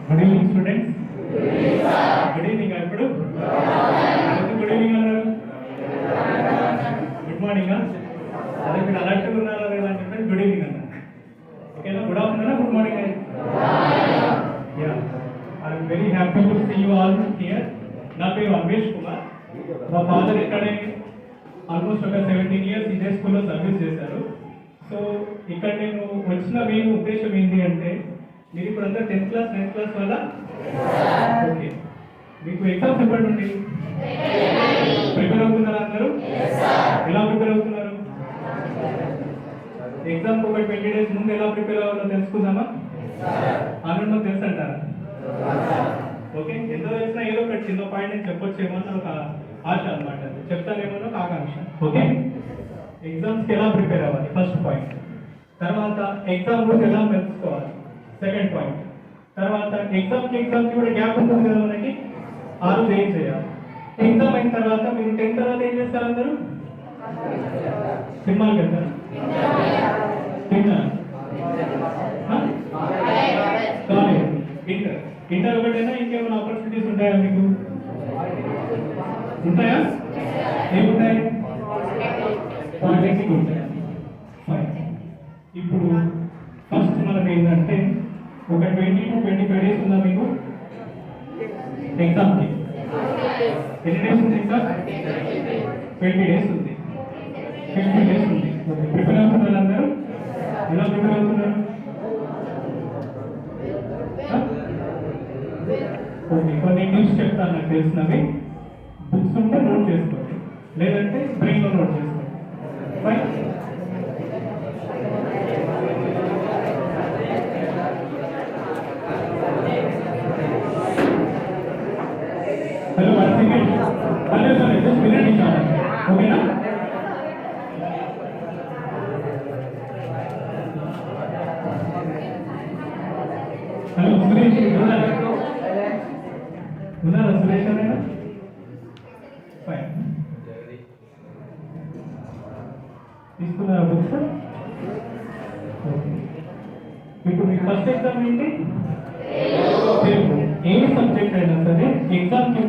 Good evening students. Good evening. ఇప్పుడు good evening అన్నారు, good morning. అదే మీరు అలర్ట్గా ఉన్నారా లేదా అని చెప్పి గుడ్ ఈవినింగ్ అన్నారు. ఓకేనా? Good afternoon, good morning. Yeah, I'm very happy to see you all here. నా పేరు అన్వేష్ కుమార్. మా ఫాదర్ ఇక్కడే ఆల్మోస్ట్ ఒక 17 years ఇదే స్కూల్లో సర్వీస్ చేశారు. సో ఇక్కడ నేను వచ్చిన మెయిన్ ఉద్దేశం ఏంటి అంటే, మీరు ఇప్పుడు అందరూ 10th క్లాస్ 9th క్లాస్ వల్ల ఓకే, మీకు ఎగ్జామ్స్ ఎప్పటి నుండి ప్రిపేర్ అవుతున్నారా అందరూ? ఎలా ప్రిపేర్ అవుతున్నారు? ఎగ్జామ్ ఒక 20 days ముందు ఎలా ప్రిపేర్ అవ్వాలో తెలుసుకుందామా? ఆనందం తెలుసు అంటారా? ఓకే, ఎంత తెలిసినా ఏదో ఒకటి చిన్న పాయింట్ నేను చెప్పొచ్చేమో అని ఒక ఆశ అనమాట, చెప్తానేమో ఒక ఆకాంక్ష. ఓకే, ఎగ్జామ్స్కి ఎలా ప్రిపేర్ అవ్వాలి ఫస్ట్ పాయింట్. తర్వాత ఎగ్జామ్ రోజు ఎలా తెలుసుకోవాలి సెకండ్ పాయింట్. తర్వాత ఎగ్జామ్కి కూడా గ్యాప్ ఉంటుంది కదా మనకి, ఆ రోజు ఏం చేయాలి? ఎగ్జామ్ అయిన తర్వాత మీరు 10th తర్వాత ఏం చేస్తారు? అందరూ సినిమాకి వెళ్తారు, తింటారు, కాలేజ్, ఇంటర్ ఒకటైనా ఇంకేమైనా ఆపర్చునిటీస్ ఉంటాయా మీకు? ఉంటాయా? ఏముంటాయి? పాలిటెక్నిక్ ఉంటాయా? ఇప్పుడు ఫస్ట్ మనకి ఏంటంటే ఒక 20 to 25 days ఉందా మీకు ఎగ్జామ్కి? ఎన్ని డేస్ ఉంది? ఇంకా 20 days ఉంది. 20 days ఉంది. ప్రిపేర్ అవుతున్నారు అందరూ? ఎలా ప్రిపేర్ అవుతున్నారు? ఓకే, కొన్ని న్యూస్ చెప్తాను నాకు తెలిసినవి. బుక్స్ ఉంటే నోట్ చేసుకోండి, లేదంటే బ్రెయిన్లో నోట్ చేసుకోండి. ఫైన్. Hello, one second. సరే జస్ట్ వినండి చాలా, ఓకేనా? హలో సురేష్ ఉన్నారా? సురేష్ అన్నా? ఫైన్. తీసుకున్నారా బుక్స్? ఓకే, ఇప్పుడు మీ ఫస్ట్ ఎగ్జామ్ ఏంటి? తెలుగు. ఏ సబ్జెక్ట్ అయినా సరే ఎగ్జామ్కి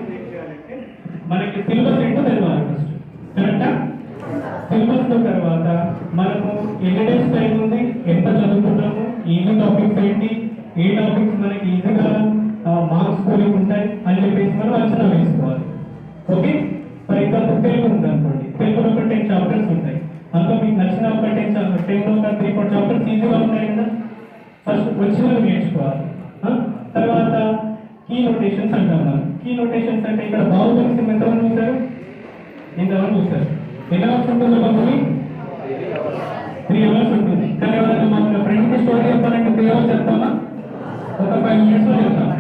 మనకి సిలబస్ ఏంటో తెలియాలి ఫస్ట్, కరెక్టా? సిలబస్లో తర్వాత మనము ఎన్ని డేస్ టైం ఉంది, ఎంత చదువుతున్నాము, ఈజీ టాపిక్స్ ఏంటి, ఏ టాపిక్స్ మనకి ఈజీగా మార్క్స్ స్కోరింగ్ ఉంటాయి అని చెప్పేసి మనం అంచనా వేసుకోవాలి. ఓకే, ఫర్ ఎగ్జాంపుల్ తెలుగు ఉంది అనుకోండి, తెలుగులో ఒక 10 చాప్టర్స్ ఉంటాయి. అందులో మీకు నచ్చిన ఒక 10లో ఒక 3-4 చాప్టర్స్ ఈజీగా ఉంటాయి కదా. ఫస్ట్ వచ్చినవి నేర్చుకోవాలి. తర్వాత కీ నోటేషన్స్ అంటాం మనం. కీ నోటేషన్స్ అంటే ఇక్కడ బాహుబలి సినిమా ఎంతమంది చూసారు? ఎంతమంది చూసారు? ఎన్ని అవర్స్ ఉంటుంది బాహుబలి? 3 hours ఉంటుంది. కానీ ఎవరైనా మన ఫ్రెండ్కి స్టోరీ చెప్పాలంటే 3 hours చెప్తామా? ఒక 5 minutes లో చెప్తాం.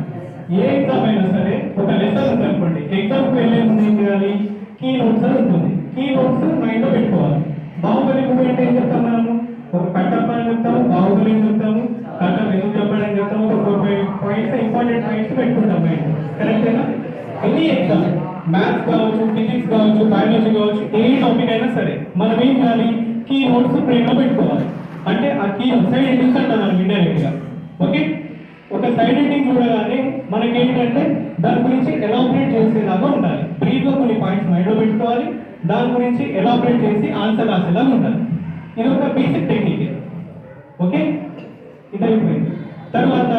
ఏ ఎగ్జామ్ అయినా సరే ఒక లెసన్ ఉంది అనుకోండి, ఎగ్జామ్కి వెళ్ళే ముందు ఏం చేయాలి? కీ నోట్స్ అని ఉంటుంది. కీ నోట్స్ మైండ్లో పెట్టుకోవాలి. బాహుబలి మూవీ అంటే ఏం చెప్తాం మనము? ఒక కట్టప్ప అని చెప్తాము, బాహుబలి అని చెప్తాము, కట్టప్ప ఎందుకు చెప్పాడని చెప్తాము, ఒక 4-5 పాయింట్స్ ఇంపార్టెంట్ పాయింట్స్ పెట్టుకుంటాం మైండ్. కరెక్టేనా? ఎనీ ఎగ్జామ్, మ్యాథ్స్ కావచ్చు, ఫిజిక్స్ కావచ్చు, బయాలజీ కావచ్చు, ఏ టాపిక్ అయినా సరే మనం ఏం చేయాలి? కీ నోట్స్ బ్రెయిన్లో పెట్టుకోవాలి. అంటే ఆ కీ సైడ్ హెడ్డింగ్స్ అంటాం మనం ఇండైరెక్ట్గా. ఓకే, ఒక సైడ్ హెడ్డింగ్ చూడగానే మనకి ఏంటంటే దాని గురించి ఎలాబరేట్ చేసేలాగా ఉండాలి. బ్రీఫ్గా కొన్ని పాయింట్స్ మైండ్లో పెట్టుకోవాలి, దాని గురించి ఎలాబరేట్ చేసి ఆన్సర్ రాసేలాగా ఉండాలి. ఇది ఒక బేసిక్ టెక్నిక్. ఓకే, ఇది అయిపోయింది. తర్వాత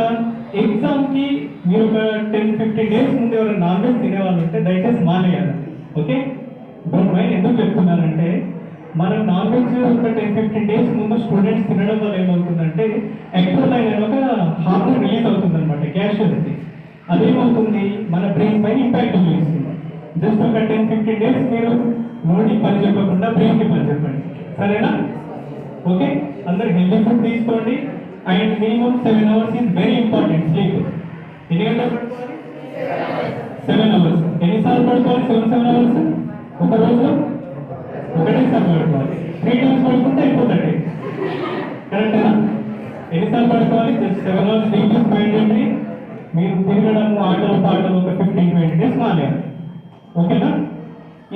ఎగ్జామ్కి మీరు ఒక 10-15 days ముందు ఎవరైనా నాన్ వెజ్ తినేవాళ్ళు ఉంటే దయచేసి మానేయాలండి. Okay, don't mind. ఎందుకు చెప్తున్నానంటే, మనం నాన్ వెజ్ ఒక 10-15 days ముందు స్టూడెంట్స్ తినడం వల్ల ఏమవుతుందంటే ఎక్టోలైన్ అనే ఒక హార్మోన్ రిలీజ్ అవుతుంది అనమాట, క్యాషియస్. అదేమవుతుంది? మన బ్రెయిన్ పైన ఇంపాక్ట్ చూపిస్తుంది. జస్ట్ ఒక 10-15 days మీరు నోటికి పని చెప్పకుండా బ్రెయిన్కి పని చెప్పండి, సరేనా? ఓకే, అందరు హెల్తీ ఫుడ్ తీసుకోండి. And minimum 7 hours is very important sleep. ఎన్ని గంటలు పడుకోవాలి? 7 hours. ఎన్నిసార్లు పడుకోవాలి? 7 hours ఒక రోజులో ఒకటేసారి పడుకోవాలి. 3 times పడుకుంటే అయిపోతుంది. కరెక్టేనా? ఎన్నిసార్లు పడుకోవాలి? Just 7 hours sleep is mandatory. మీరు తిరగడము, ఆటలు పాటలు ఒక 15-20 days మానేయాలి. ఓకేనా?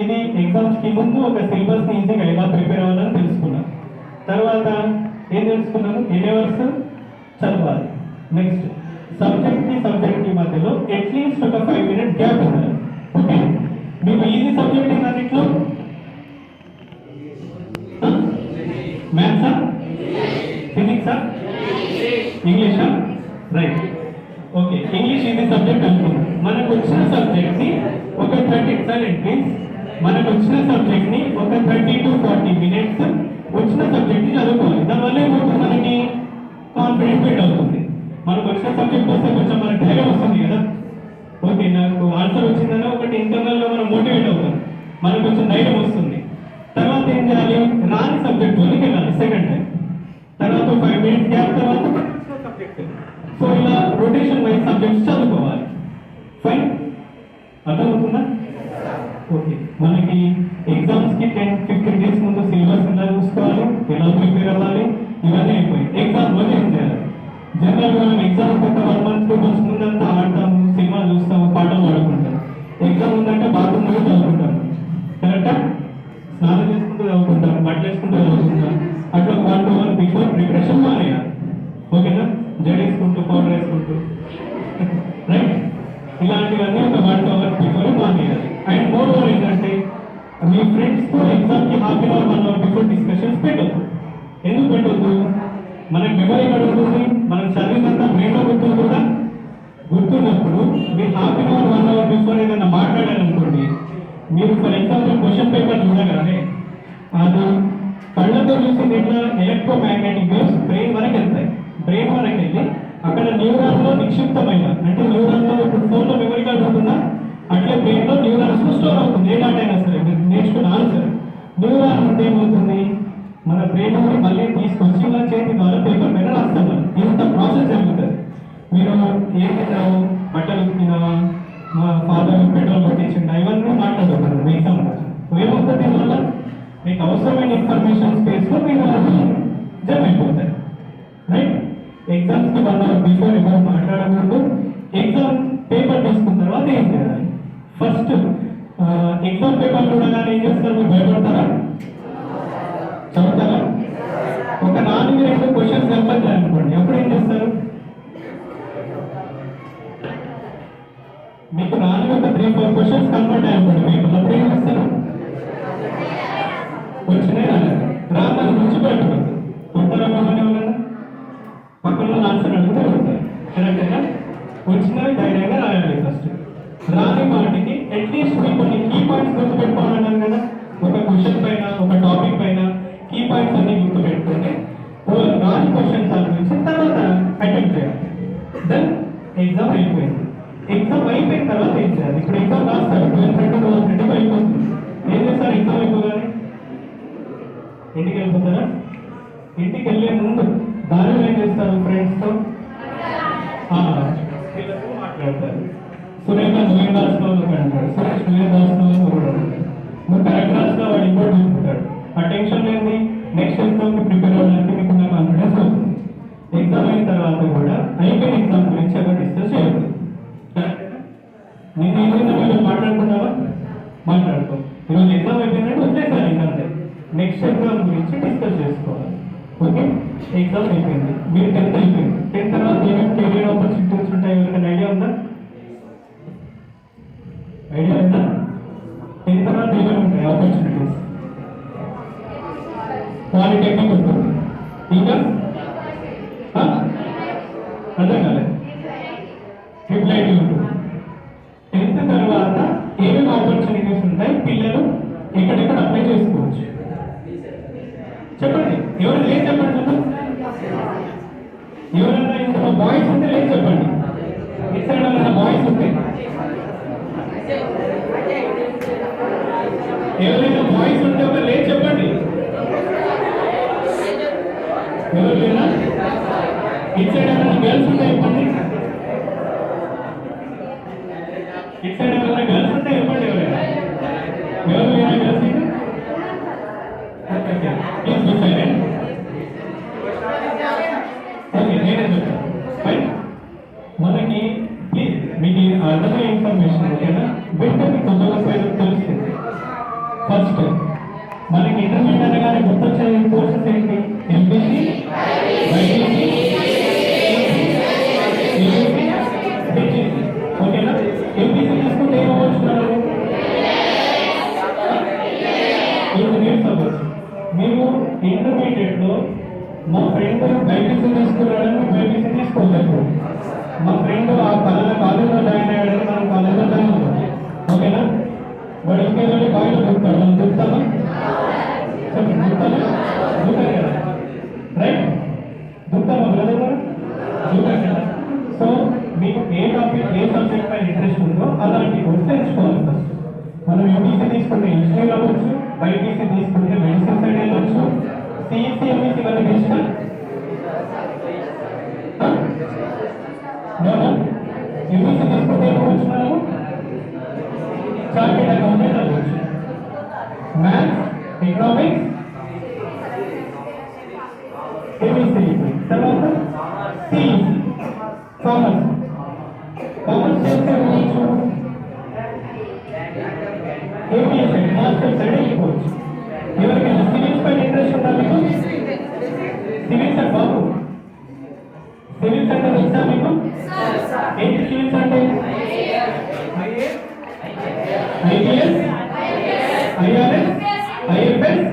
ఇది ఎగ్జామ్స్కి ముందు ఒక సిలబస్ని ఈజీగా ఎలా ప్రిపేర్ అవ్వాలని తెలుసుకున్నాం. తర్వాత ఏం తెలుసుకున్నాము? ఎన్ని అవర్స్ చదవాలి. నెక్స్ట్ సబ్జెక్ట్ కి మధ్యలో అట్లీస్ట్ ఒక 5 minutes గ్యాప్ ఉండాలి. ఓకే, మీకు ఈజీ సబ్జెక్ట్ ఏంటన్నిట్లో మ్యాథ్సా, ఫిజిక్సా, ఇంగ్లీషా? Right. Okay, English easy subject అనుకుందాం. మనకు వచ్చిన సబ్జెక్ట్ ని ఒక 30 సైలెంట్ ప్లీజ్. మనకు వచ్చిన సబ్జెక్ట్ ని ఒక 30 to 40 minutes వచ్చిన సబ్జెక్ట్ ని చదువుకోవాలి. దానివల్ల ఏమవుతుంది, మనకి కాన్ఫిడెన్స్ బిల్డ్ అవుతుంది. మనకు వచ్చిన సబ్జెక్ట్ వస్తే కొంచెం మనకు ధైర్యం వస్తుంది కదా. ఓకే, నాకు ఆన్సర్ వచ్చిందని ఒకటి ఇంటర్నల్ గా మనం మోటివేట్ అవుతాం, మనకు కొంచెం ధైర్యం వస్తుంది. తర్వాత ఏం చేయాలి, రాని సబ్జెక్ట్ వాళ్ళకి వెళ్ళాలి సెకండ్ టైం. తర్వాత 5 minutes గ్యాప్ తర్వాత సబ్జెక్ట్. సో ఇలా రొటేషన్ వైజ్ సబ్జెక్ట్స్ చదువుకోవాలి. ఫైన్, అర్థమవుతుందా? ఓకే, మనకి ఎగ్జామ్స్ కి 10-15 days ముందు సిలబస్ ఎలా చూసుకోవాలి, ఎలా ప్రిపేర్ అవ్వాలి, ఇవన్నీ అయిపోయి ఎగ్జామ్ రోజు ఏం చేయాలి. జనరల్ గా మనం ఎగ్జామ్ ఒక 1 month 2 months ముందంతా ఆడతాము, సినిమా చూస్తాము, పాటలు పాడుకుంటాం. ఎగ్జామ్ ఉందంటే బాత్రూమ్ కూడా చదువుకుంటాం, కరెక్టా? స్నానం చేసుకుంటూ చదువుకుంటాం, బట్టలు వేసుకుంటూ చదువుకుంటాం. అట్లా 1-2 hours బిఫోర్ ప్రిపరేషన్ మానేయాలి. ఓకేనా? జడేసుకుంటూ పౌడర్ వేసుకుంటూ రైట్, ఇలాంటివన్నీ ఒక 1-2 hours బిఫోర్ మానేయాలి. అండ్ మోర్ ఓవర్ ఏంటంటే మీ ఫ్రెండ్స్ తో ఎగ్జామ్ కి 1/2 hour 1 hour బిఫోర్ డిస్కషన్స్ పెట్టొద్దు. ఎందుకు పెట్టొద్దు? మనకి మెమరీ కడుగుతుంది, మనం చదివినంత బ్రెయిన్లో గుర్తుంది కూడా. గుర్తున్నప్పుడు మీరు 1/2 hour 1 hour బిఫోర్ ఏదైనా మాట్లాడారనుకోండి, మీరు ఫర్ ఎగ్జాంపుల్ క్వశ్చన్ పేపర్ చూడగానే అది కళ్ళతో చూసి ఇట్లా ఎలక్ట్రోమాగ్నెటిక్ వేవ్స్ బ్రెయిన్ వరకు వెళ్తాయి. బ్రెయిన్ వరకు వెళ్ళి అక్కడ న్యూరాన్ లో నిక్షిప్తమైన, అంటే న్యూరాన్ లో ఇప్పుడు ఫోన్లో మెమరీ కార్డు ఉంటుందా, అట్లే బ్రెయిన్ లో న్యూరాన్స్ లో స్టోర్ అవుతుంది. ఏ డాటా అయినా సరే మీరు నేర్చుకున్న ఆన్సర్ న్యూరాన్ ఉంటే ఏమవుతుంది, మన బ్రెయిన్ నుండి మళ్ళీ తీసుకొచ్చి మన చేతి ద్వారా పేపర్ మీద రాస్తాం. ఇంత ప్రాసెస్ జరుగుతుంది. మీరు ఏం తిన్నావు, బట్టలు ఉతికినావా, మా ఫాదర్ పెట్రోల్ కొట్టించిందా, ఇవన్నీ మాట్లాడుతున్నారు మీ ఎగ్జామ్ కోసం. ఏమవుతుంది, దీనివల్ల మీకు అవసరమైన ఇన్ఫర్మేషన్ స్పేస్ లో మీరు జమ అయిపోతాయి. రైట్, ఎగ్జామ్స్ కి 1 hour బిఫోర్ ఎవరు మాట్లాడకూడదు. ఎగ్జామ్ పేపర్ తీసుకున్న తర్వాత ఏం చేయాలి, ఫస్ట్ ఎగ్జామ్ పేపర్ చూడగానే ఏం చేస్తారు, మీరు భయపడతారా, చదువుతారా? ఒక 4-2 క్వశ్చన్స్ కనపడ్డాయి అనుకోండి, అప్పుడు ఏం చేస్తారు? మీకు 4-3-4 క్వశ్చన్స్ కనపడ్డాయి అనుకోండి పేపర్, అప్పుడు ఏం చేస్తారు? వచ్చినాయి రాదని నుంచి పెట్టుకోండి. కొడతారా మిమ్మల్ని ఎవరైనా? పక్కన ఆన్సర్ అడిగితే కొడతారు, కరెక్టేనా? వచ్చినవి ధైర్యంగా రాయాలి. ఫస్ట్ రాని వాటికి అట్లీస్ట్ మీకు కొన్ని కీ పాయింట్స్ గుర్తుపెట్టుకోవాలన్నాను కదా. ఒక క్వశ్చన్ పైన, ఒక టాపిక్ పైన కీ పాయింట్స్ అన్ని గుర్తుపెట్టుకుంటే రాని క్వశ్చన్స్ ఆలోచించి తర్వాత అటెంప్ట్ చేయాలి. దెన్ ఎగ్జామ్ అయిపోయింది. ఎగ్జామ్ అయిపోయిన తర్వాత ఏం చేయాలి? ఇప్పుడు ఎగ్జామ్ రాస్తారు 12/2/2022 అయిపోతుంది. ఏం చేస్తారు ఎగ్జామ్ అయిపోగానే? ఇంటికి వెళ్ళిపోతారా? ఇంటికి వెళ్ళే ముందు దారిలో ఏం చేస్తారు? ఫ్రెండ్స్తో మాట్లాడతారు. సురేఖ నువ్వేం రాస్తున్నావు అంటాడు, సురేష్ నువ్వేం రాస్తున్నావు కూడా నువ్వు కరెక్ట్ రాసినా వాడు ఇంకోటి చూసుకుంటాడు. ఆ టెన్షన్ ఏంది, నెక్స్ట్ ఎగ్జామ్కి ప్రిపేర్ అవ్వడానికి మీకు ఉన్న కాన్ఫిడెన్స్ అవుతుంది. ఎగ్జామ్ అయిన తర్వాత కూడా అయిపోయిన ఎగ్జామ్ గురించి ఎవరు డిస్కస్ చేయదు. నేను ఏదైనా మీరు మాట్లాడుకున్నావా? మాట్లాడుకో. ఈరోజు ఎగ్జామ్ అయిపోయినట్టు వచ్చేసాను ఇంకా, నెక్స్ట్ ఎగ్జామ్ గురించి డిస్కస్ చేసుకోవాలి. ఓకే, ఎగ్జామ్ అయిపోయింది, మీరు 10th అయిపోయింది. 10th తర్వాత ఏమేమి కెరీర్ ఆపర్చునిటీస్ ఉంటాయి, ఎవరికైనా ఐడియా ఉందా? ఐడియా ఉందా? 10th తర్వాత ఏమేమి ఉంటాయి ఆపర్చునిటీస్? పాలిటెక్నిక్ ఉంటుంది, ఇంకా అర్థం కాలేదు, ట్రిపుల్ ఐటీ ఉంటుంది. 10th తర్వాత ఏమేమి ఆపర్చునిటీస్ ఉంటాయి, పిల్లలు ఎక్కడెక్కడ అప్లై చేసుకోవచ్చు? చెప్పండి, ఎవరు లేదు చెప్పండి. ఎవరైనా ఇందులో బాయ్స్ ఉంటే లేదు చెప్పండి. ఇటు సైడ్ ఎవరైనా బాయ్స్ ఉంటే, ఎవరైనా బాయ్స్ ఉంటే ఒక లేదు చెప్పండి. ఎవరు లేదా? ఇటు సైడ్ ఎవరైనా గర్ల్స్ ఉంటే చెప్పండి. ఇటు సైడ్ ఎవరైనా గర్ల్స్ ఉంటే చెప్పండి. ఎవరైనా ఎవరు లేదా girls? Please be silent. Okay, నేనే చెప్తాను. మనకి ప్లీజ్ మీకు అర్థమయ్యే ఇన్ఫర్మేషన్ ఓకేనా? వెంటనే మీకు తెలుస్తుంది. ఫస్ట్ మనకి ఇంటర్మీడియట్ అనగానే గుర్తొచ్చే కోర్సెస్ ఏంటి? ఎంపీసీ, బైపీసీ, మా ఫ్రెండ్ బైపీసీ తీసుకున్నాడని బైపీసీ తీసుకోలేదు. మా ఫ్రెండ్ ఆ పలానా కాలేజీలో జాయిన్ అయ్యాడని మనం కాలేజీలో జాయిన్ అవ్వాలి. ఓకేనా? వాడు ఇంకేదో బావిలో దూకుతాడు, మనం దూకుతామా? చెప్పండి, దూకుతామా? దూకాలి కదా, రైట్? దూకుతామా బ్రదర్ గారు? దూకాలి కదా. సో మీకు ఏ టాపిక్ ఏ సబ్జెక్ట్ పైన ఇంట్రెస్ట్ ఉందో అలాంటి కోర్స్ ఎంచుకోవాలి. ఫస్ట్ మనం యూటీసీ తీసుకుంటే ఇంజనీర్ అవ్వచ్చు, బైపీసీ తీసుకుంటే మెడిసిన్ సైడ్ వెళ్ళవచ్చు, సిఈసీ ఎంఈసీ ఇవన్నీ బెస్ట్. ఎంఈసీ తీసుకుంటే ఏమవచ్చు, మనము చార్టెడ్ అకౌంటెంట్ అవ్వచ్చు. మ్యాథ్స్, ఎకనామిక్స్, ఎంఈసీ, తర్వాత సిఈసీ, కామర్స్. కామర్స్ చేస్తే ఏమవచ్చు, ఏబిఏ సైడ్ మాస్టర్ సైడ్ వెళ్ళిపోవచ్చు. ఎవరికైనా సివిల్స్ పైన ఇంట్రెస్ట్ ఉందా మీకు? సివిల్స్ అంటే బాబు, సివిల్స్ అంటే తెలుసా మీకు? ఏంటి సివిల్స్ అంటే? IAS, IRS, IFS,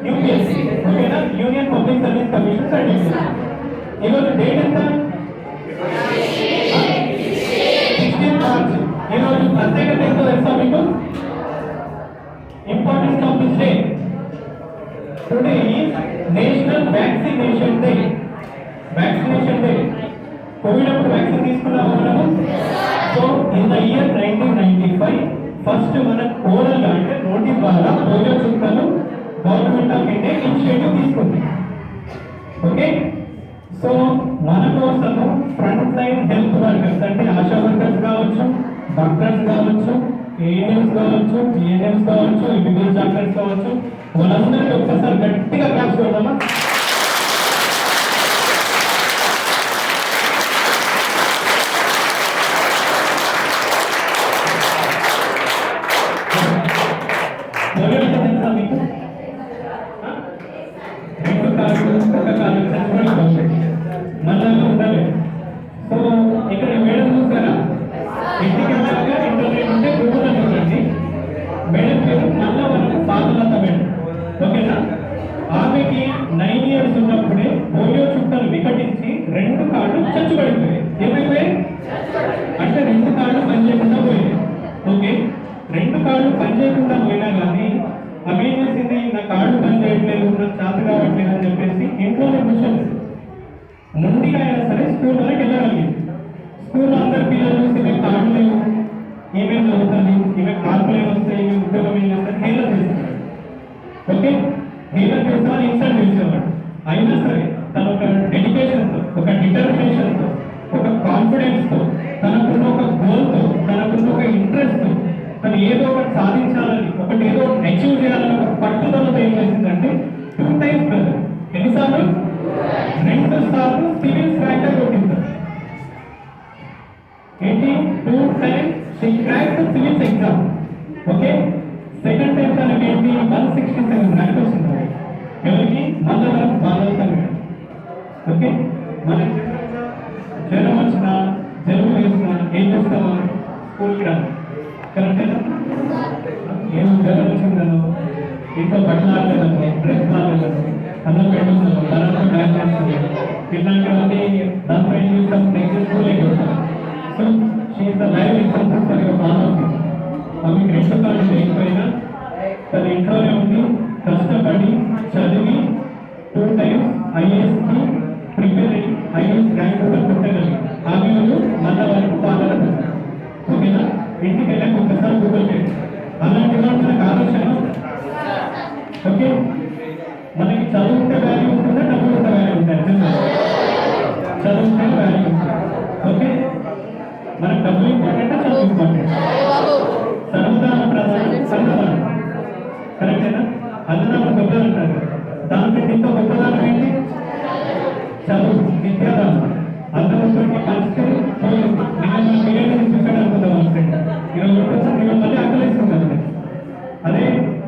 UPSC. ఓకేనా? Union public service commission certificate. ఈరోజు డేట్ ఎంత? 16 మార్చ్. ఈరోజు ప్రత్యేకత ఏంటో తెలుసా మీకు? Importance of this day. Today is National Vaccination Day. Vaccination Day. COVID అప్పుడు వ్యాక్సిన్ తీసుకున్నాము మనము. So in the year 1995 first మన ఓరల్ అంటే నోటి ద్వారా పోలియో చుక్కలు గవర్నమెంట్ ఆఫ్ ఇండియా ఇనిషియేటివ్ తీసుకుంది. ఓకే? సో మన కోసము ఫ్రంట్ లైన్ హెల్త్ వర్కర్స్ అంటే ఆశా వర్కర్స్ కావచ్చు, డాక్టర్స్ కావచ్చు, ఏఎన్ఎంస్ కావచ్చు, జిఎన్ఎంస్ కావచ్చు, ఎంబీబీఎస్ డాక్టర్స్ కావచ్చు, వాళ్ళందరికీ ఒక్కసారి గట్టిగా క్లాప్స్ కొడదామా? మీకు 2 కాళ్ళు, 1 కాలు చచ్చిపోయి మళ్ళీ ఉండాలి. సో ఇక్కడ మేడం చూస్తారా? ఇంటికి వెళ్ళాక ఇంటర్నెట్ ఉంటే గూగుల్ చూడండి. మేడం పేరు నల్లవరం పాదలత మేడం. ఓకేనా? ఆమెకి 9 years ఉన్నప్పుడే పోలియో చుక్కలు వికటించి 2 కాళ్ళు చచ్చిపడిపోయాయి. ఏమైపోయాయి అంటే 2 కాళ్ళు పనిచేయకుండా పోయాయి. ఓకే? 2 కాళ్ళు పనిచేయకుండా పోయినా కానీ అవి ఏం చేసింది, నా కాళ్ళు పనిచేయట్లేదు, నాకు చేత కావట్లేదు అని చెప్పేసి ఇంట్లోనే కూర్చొని నుండిగా అయినా సరే స్కూల్ వరకు వెళ్ళగలిగింది. స్కూల్లో అందరి పిల్లలు చూసి మేము కాళ్ళు లేవు, ఏమేమి చదువుతుంది, ఇవి మార్పులు వస్తాయి, ఇవి ఉద్యోగం ఏం చేస్తారు, హేళన చేస్తున్నారు. ఓకే? హేళన చేస్తామని ఇన్సల్ట్ చేసేవాడు. అయినా సరే తన ఒక డెడికేషన్తో, ఒక డిటర్మినేషన్తో, ఒక కాన్ఫిడెన్స్తో, తనకున్న ఒక గోల్తో, తనకున్న ఒక ఇంట్రెస్ట్తో తను ఏదో ఒకటి సాధించాలని, ఒకటి ఏదో అచీవ్ చేయాలని ఒక పట్టుదలతో ఏం చేసిందంటే 2 times బ్రదర్. ఎన్నిసార్లు? 2 సార్లు సివిల్స్ ర్యాంకర్ కొట్టింది. ఏంటి? 2 times she cracked the civics exam. Okay? Second time తనకి ఏంటి? 167 ర్యాంక్ వచ్చింది. ఎవరికి? మల్లవరం బాలవత మేడం. ఓకే? మనకి జ్వరం వచ్చినా, జలుబు వేసినా ఏం చేస్తామా? స్కూల్కి రాదు. కరెక్టేనా? ఏం జ్వరం వచ్చిందనో, ఇంట్లో బట్టలు ఆడలేదనో, డ్రెస్ ఆడలేదనో, అన్నం పెట్టుకుందనో, దాంట్లో డ్యాన్స్ చేస్తుంది, ఇట్లాంటివన్నీ దాంట్లో ఏం చేస్తాం? నెక్స్ట్ స్కూల్ అయిపోతాం. So she's the live example for your Manava. ఆమె 2 కాళ్ళు లేకపోయినా తన ఇంట్లోనే ఉండి కష్టపడి చదివి 2 times ఐఏఎస్కి ప్రిపేర్ అయ్యి ఐఏఎస్ ర్యాంక్ కూడా కొట్టగలిగి ఆమె నల్లవరకు పాలన. ఓకేనా? ఇంటికి వెళ్ళాక ఒకసారి గూగుల్ చేయండి. అలాంటి వాళ్ళు మనకు ఆలోచన. ఓకే? మనకి చదువుంటే వాల్యూ ఉంటుందా, డబ్బులు ఉంటే వాల్యూ ఉంటాయి? చదువుంటే వాల్యూ ఉంటుంది. ఓకే? మనకు డబ్బులు ఇంపార్టెంటా, చదువు ఇంపార్టెంట్? సర్వదాన ప్రధానం సర్వదానం. కరెక్టేనా? అన్నదానం గొప్పలు అంటారు. దాంట్లో ఇంకో గొప్పదానం ఏంటి? చదువు, విద్యాదానం. అందరితో కలిస్తే నిన్న మన పిల్లలు చూసాడు అనుకుందాం అనుకోండి. 20% మళ్ళీ ఆకలిస్తుంటారు. అదే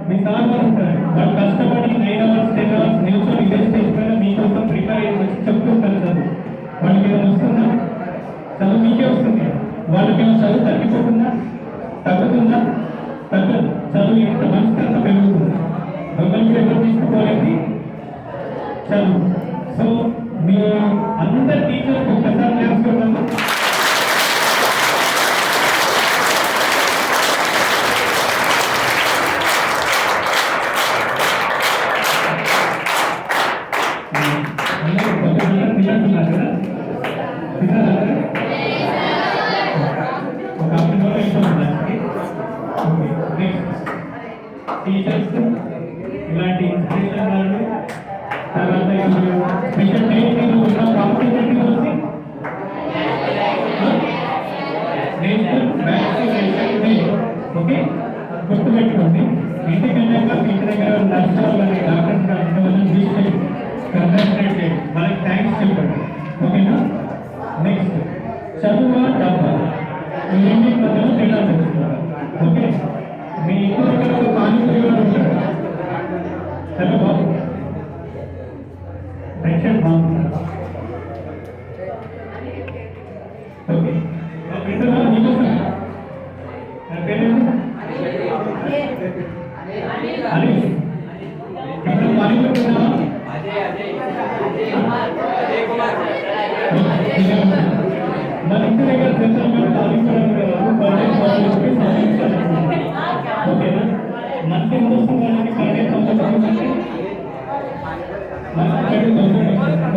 మీ సార్ వాళ్ళు ఉంటారు, వాళ్ళు కష్టపడి 9 hours 10 hours నిల్చొని ఇదే స్టేజ్ పైన మీకోసం ప్రిపేర్ అయ్యి వచ్చి చెప్తుంటారు చదువు. వాళ్ళకి ఏమైనా వస్తుందా? చదువు మీకే వస్తుంది. వాళ్ళకి ఏమైనా చదువు తగ్గిపోతుందా, తగ్గుతుందా? తగ్గదు. చదువు ఎంత మంచిగా అంత పెరుగుతుంది. దొంగలకి ఎవరు తీసుకుపోలేదు చదువు. సో మీ అందరు టీచర్స్ ఒకసారి నేర్చుకున్నాము. టీచర్స్ ఇలాంటి ఇన్స్పిరేషన్ వాళ్ళు తర్వాత స్పెషల్ ట్రైనింగ్ ఉన్న కాంపిటేటివ్ వచ్చి ఓకే గుర్తుపెట్టుకోండి. ఇంటికి వెళ్ళాక మీ ఇంటి దగ్గర నర్సులు కానీ డాక్టర్స్ కానీ వాళ్ళని కంగ్రాచులేట్ చేయండి, వాళ్ళకి థ్యాంక్స్ చెప్పండి. ఓకేనా? నెక్స్ట్ చదువు డబ్బా ఈ రెండింటి మధ్యలో తేడా తెలుస్తున్నారు. ఓకే, మీ ఇంటి దగ్గర ఒక పానీపూరి కూడా ఉంటాడు. హలో బాబు, టెన్షన్ బాగుంటుంది. ఓకే, వింటున్నా నీకోసం నా పేరేంటి? అని ఇప్పుడు పానీపూరి తిన్నావా? మన ఇంటి దగ్గర సెంట్రల్ పానీపూరి ఓకేనా? మంచి ఎంత వస్తుంది వాళ్ళకి పడే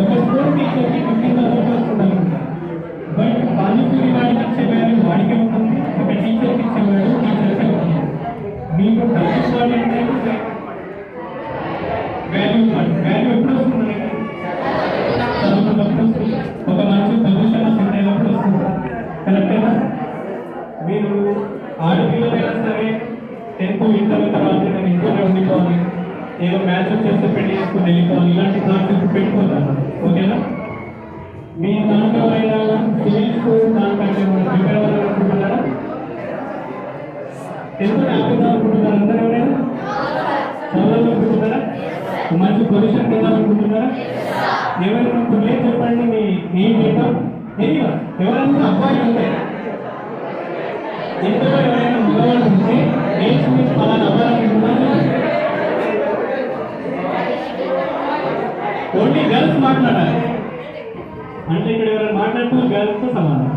ఒక స్కూల్ టీచర్కి 15,000 వస్తుంది. బట్ పానీపూరి వాడికి ఇచ్చే వాల్యూ వాడికి ఉంటుంది, ఒక టీచర్కి ఇచ్చే వాల్యూ టీచర్కి ఉంటుంది. మీకు డబ్బు వాడంటే వాల్యూ ఎప్పుడు వస్తుంది? చదువుకున్నప్పుడు వస్తుంది, ఒక మంచి పొజిషన్ సెట్ అయినప్పుడు వస్తుంది. కరెక్టేనా? మీరు ఆడపిల్లలైనా సరే 10th ఇంటర్ తర్వాత నేను ఇంట్లోనే ఉండిపోవాలి, ఏదో మ్యాచ్ చేస్తే పెళ్లి చేసుకుని వెళ్ళిపోవాలి, ఇలాంటి థాట్స్ ఇప్పుడు పెట్టుకోతాను. ఓకేనా? మీ నాన్నగారైనా సివిల్స్ దానికంటే ప్రిపేర్ అవ్వాలనుకుంటున్నారా? ఎందుకు ఆపుదాం అనుకుంటున్నారు? అందరూ ఎవరైనా చదవాలనుకుంటున్నారా? మంచి పొజిషన్ వెళ్ళాలనుకుంటున్నారా? ఎవరైనా లేదు చెప్పండి. మీ ఏం చేద్దాం? ఎవరైనా అబ్బాయి ఉంటే ఇంట్లో ఎవరైనా మగవాళ్ళు ఉంటే నేర్చు మీరు ఫలానా అవ్వాలనుకుంటున్నారు. ఓన్లీ గర్ల్స్ మాట్లాడాలి అంటే ఇక్కడ ఎవరైనా మాట్లాడుతూ గర్ల్స్తో సమానం.